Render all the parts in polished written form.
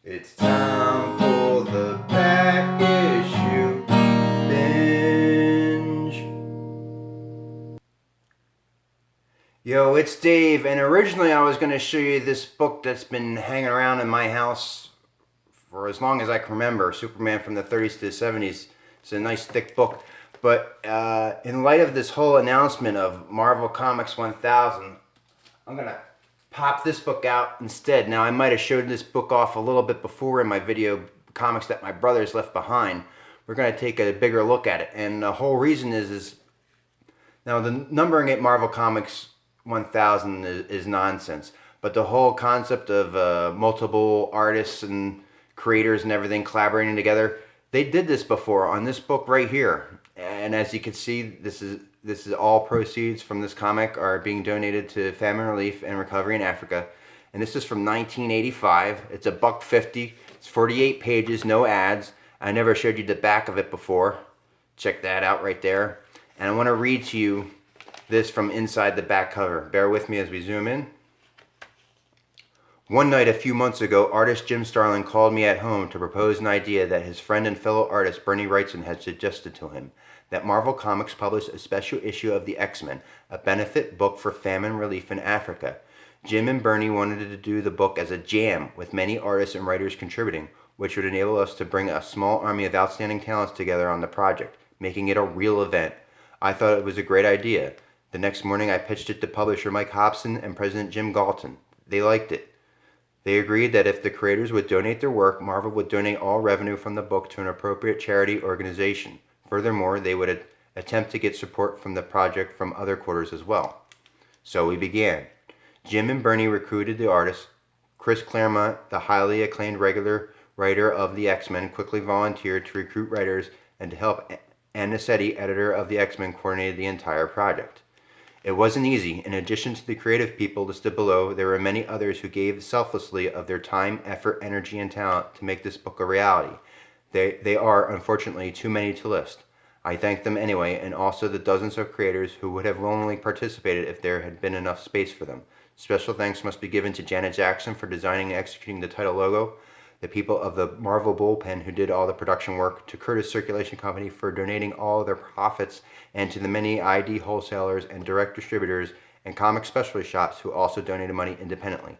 It's time for the back issue binge. Yo, it's Dave, and originally I was going to show you this book that's been hanging around in my house for as long as I can remember, Superman from the 30s to the 70s. It's a nice thick book. But in light of this whole announcement of Marvel Comics 1000, I'm going to pop this book out instead. Now, I might have showed this book off a little bit before in my video, Comics That My Brothers Left Behind. We're going to take a bigger look at it. And the whole reason is now the numbering at Marvel Comics 1000 is nonsense. But the whole concept of multiple artists and creators and everything collaborating together, they did this before on this book right here. And as you can see, this is all proceeds from this comic are being donated to famine relief and recovery in Africa. And this is from 1985. It's a $1.50. It's 48 pages, no ads. I never showed you the back of it before. Check that out right there. And I want to read to you this from inside the back cover. Bear with me as we zoom in. One night a few months ago, artist Jim Starlin called me at home to propose an idea that his friend and fellow artist Bernie Wrightson had suggested to him, that Marvel Comics publish a special issue of the X-Men, a benefit book for famine relief in Africa. Jim and Bernie wanted to do the book as a jam, with many artists and writers contributing, which would enable us to bring a small army of outstanding talents together on the project, making it a real event. I thought it was a great idea. The next morning I pitched it to publisher Mike Hobson and President Jim Galton. They liked it. They agreed that if the creators would donate their work, Marvel would donate all revenue from the book to an appropriate charity organization. Furthermore, they would attempt to get support from the project from other quarters as well. So we began. Jim and Bernie recruited the artists. Chris Claremont, the highly acclaimed regular writer of the X-Men, quickly volunteered to recruit writers and to help. Ann Nocenti, editor of the X-Men, coordinated the entire project. It wasn't easy. In addition to the creative people listed below, there were many others who gave selflessly of their time, effort, energy, and talent to make this book a reality. They are, unfortunately, too many to list. I thank them anyway, and also the dozens of creators who would have willingly participated if there had been enough space for them. Special thanks must be given to Janet Jackson for designing and executing the title logo, the people of the Marvel Bullpen who did all the production work, to Curtis Circulation Company for donating all of their profits, and to the many ID wholesalers and direct distributors and comic specialty shops who also donated money independently.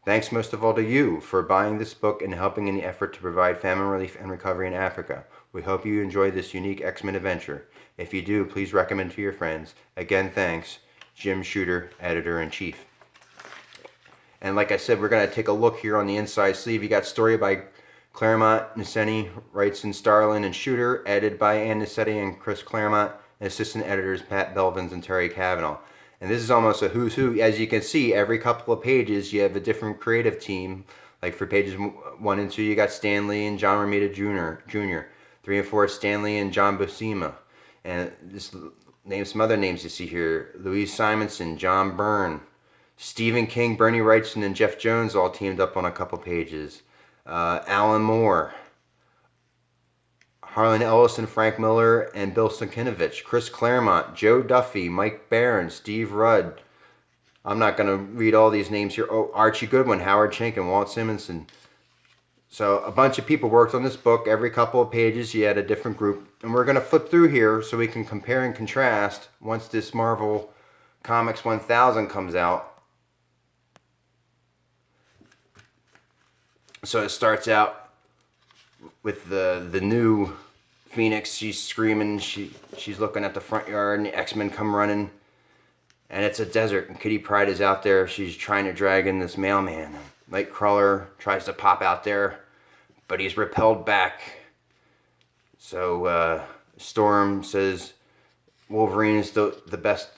Thanks most of all to you for buying this book and helping in the effort to provide famine relief and recovery in Africa. We hope you enjoy this unique X-Men adventure. If you do, please recommend to your friends. Again, thanks, Jim Shooter, Editor-in-Chief. And like I said, we're going to take a look here on the inside sleeve. You got story by Claremont, Nocenti, Wrightson, Starlin, and Shooter, edited by Ann Nocenti and Chris Claremont, and assistant editors Pat Belvins and Terry Cavanaugh. And this is almost a who's who. As you can see, every couple of pages you have a different creative team. Like for pages 1 and 2, you got Stan Lee and John Romita Jr. 3 and 4, Stan Lee and John Buscema. And just name some other names you see here. Louise Simonson, John Byrne, Stephen King, Bernie Wrightson, and Jeff Jones all teamed up on a couple pages. Alan Moore, Harlan Ellison, Frank Miller, and Bill Sienkiewicz. Chris Claremont, Joe Duffy, Mike Barron, Steve Rudd. I'm not going to read all these names here. Oh, Archie Goodwin, Howard Chink, and Walt Simonson. So a bunch of people worked on this book. Every couple of pages you had a different group. And we're going to flip through here so we can compare and contrast once this Marvel Comics 1000 comes out. So it starts out with the new Phoenix. She's screaming. She's looking at the front yard, and the X-Men come running. And it's a desert, and Kitty Pryde is out there. She's trying to drag in this mailman. Nightcrawler tries to pop out there, but he's repelled back. So Storm says Wolverine is the best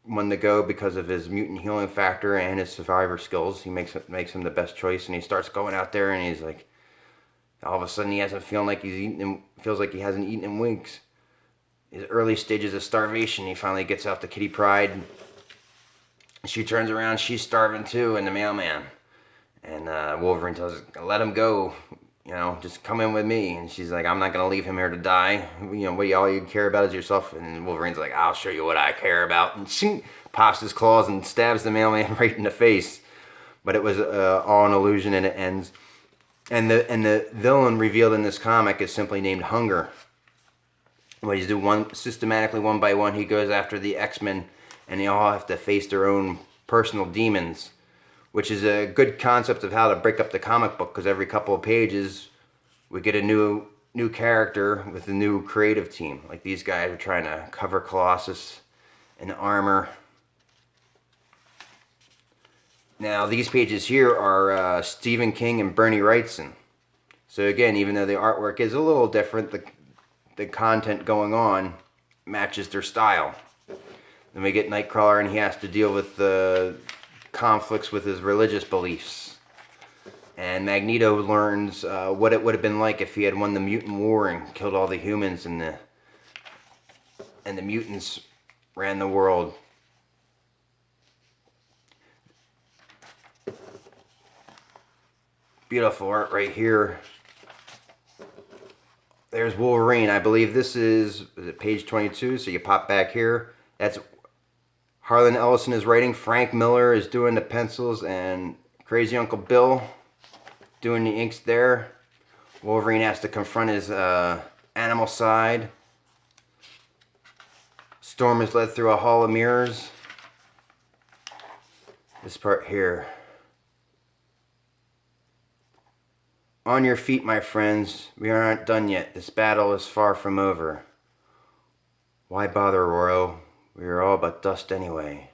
one to go because of his mutant healing factor and his survivor skills. He makes him the best choice, and he starts going out there, and he's like, all of a sudden he hasn't feeling like feels like he hasn't eaten in weeks. His early stages of starvation. He finally gets out to Kitty Pryde. She turns around, she's starving too, and the mailman. And Wolverine tells her, let him go. Just come in with me. And she's like, I'm not going to leave him here to die. All you care about is yourself. And Wolverine's like, I'll show you what I care about. And she pops his claws and stabs the mailman right in the face. But it was all an illusion, and it ends. And the villain revealed in this comic is simply named Hunger. What he's doing systematically, one by one, he goes after the X-Men, and they all have to face their own personal demons, which is a good concept of how to break up the comic book, because every couple of pages we get a new character with a new creative team. Like these guys are trying to cover Colossus in armor. Now these pages here are Stephen King and Bernie Wrightson. So again, even though the artwork is a little different, the content going on matches their style. Then we get Nightcrawler, and he has to deal with the conflicts with his religious beliefs. And Magneto learns what it would have been like if he had won the mutant war and killed all the humans, and the mutants ran the world. Beautiful art right here. There's Wolverine. I believe this is it page 22, so you pop back here. That's Harlan Ellison is writing. Frank Miller is doing the pencils, and Crazy Uncle Bill doing the inks there. Wolverine has to confront his animal side. Storm is led through a hall of mirrors. This part here. On your feet, my friends. We aren't done yet. This battle is far from over. Why bother, Roro? We are all but dust anyway.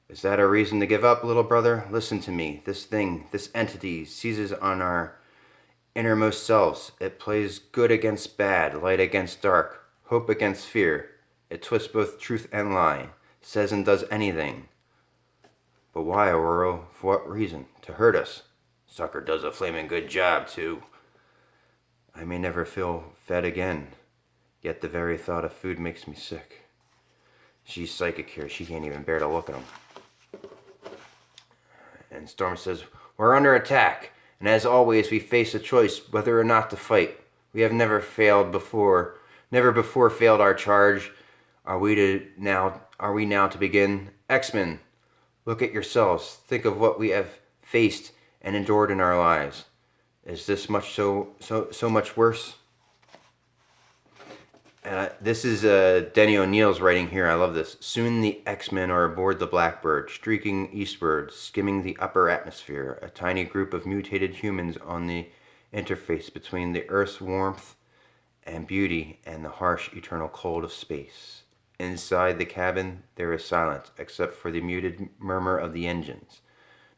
Is that a reason to give up, little brother? Listen to me. This thing, this entity, seizes on our innermost selves. It plays good against bad, light against dark, hope against fear. It twists both truth and lie, says and does anything. But why, Ororo? For what reason? To hurt us. Sucker does a flaming good job, too. I may never feel fed again, yet the very thought of food makes me sick. She's psychic here. She can't even bear to look at him. And Storm says, we're under attack, and as always, we face a choice whether or not to fight. We have never before failed our charge. Are we now to begin? X-Men, look at yourselves. Think of what we have faced and endured in our lives. Is this so much worse? This is Denny O'Neil's writing here. I love this. Soon the X-Men are aboard the Blackbird, streaking eastward, skimming the upper atmosphere, a tiny group of mutated humans on the interface between the Earth's warmth and beauty and the harsh, eternal cold of space. Inside the cabin, there is silence, except for the muted murmur of the engines.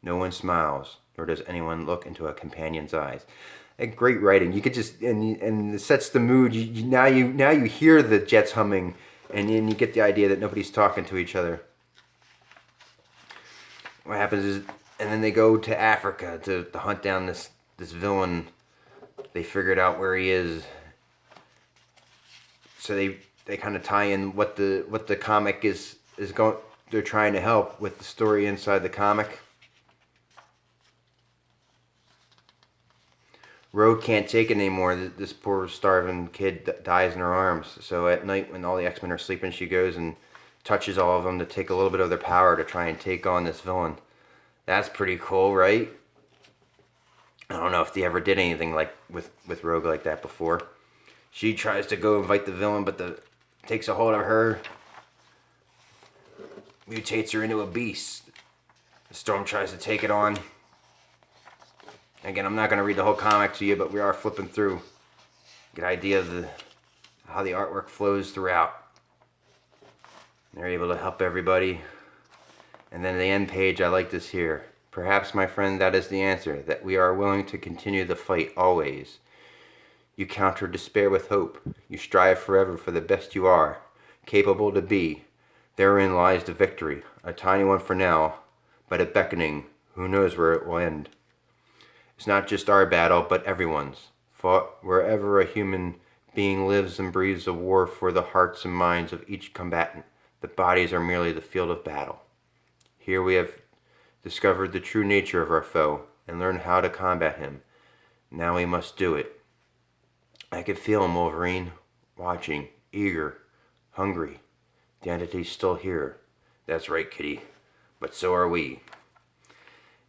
No one smiles, nor does anyone look into a companion's eyes. Great writing. You could just and it sets the mood. Now you hear the jets humming, and then you get the idea that nobody's talking to each other. What happens is, and then they go to Africa to hunt down this villain. They figured out where he is. So they kind of tie in what the comic is going. They're trying to help with the story inside the comic. Rogue can't take it anymore. This poor starving kid dies in her arms. So at night when all the X-Men are sleeping, she goes and touches all of them to take a little bit of their power to try and take on this villain. That's pretty cool, right? I don't know if they ever did anything like with Rogue like that before. She tries to go and fight the villain, but takes a hold of her, mutates her into a beast. Storm tries to take it on. Again, I'm not going to read the whole comic to you, but we are flipping through. Get an idea of how the artwork flows throughout. They're able to help everybody. And then the end page, I like this here. Perhaps, my friend, that is the answer, that we are willing to continue the fight always. You counter despair with hope. You strive forever for the best you are, capable to be. Therein lies the victory, a tiny one for now, but a beckoning. Who knows where it will end? It's not just our battle, but everyone's. Fought wherever a human being lives and breathes a war for the hearts and minds of each combatant. The bodies are merely the field of battle. Here we have discovered the true nature of our foe and learned how to combat him. Now we must do it. I could feel him, Wolverine, watching, eager, hungry. The entity's still here. That's right, Kitty. But so are we.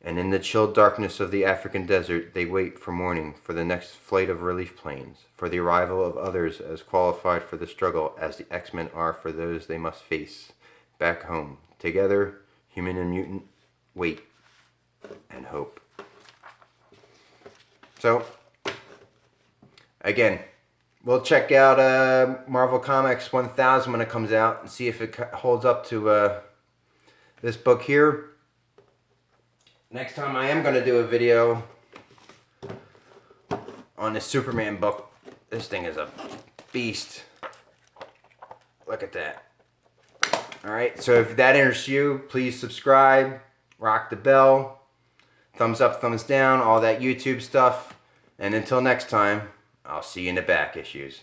And in the chill darkness of the African desert, they wait for morning, for the next flight of relief planes, for the arrival of others as qualified for the struggle as the X-Men are for those they must face. Back home, together, human and mutant, wait and hope. So, again, we'll check out Marvel Comics 1000 when it comes out and see if it holds up to this book here. Next time I am going to do a video on the Superman book. This thing is a beast. Look at that. Alright, so if that interests you, please subscribe, rock the bell, thumbs up, thumbs down, all that YouTube stuff. And until next time, I'll see you in the back issues.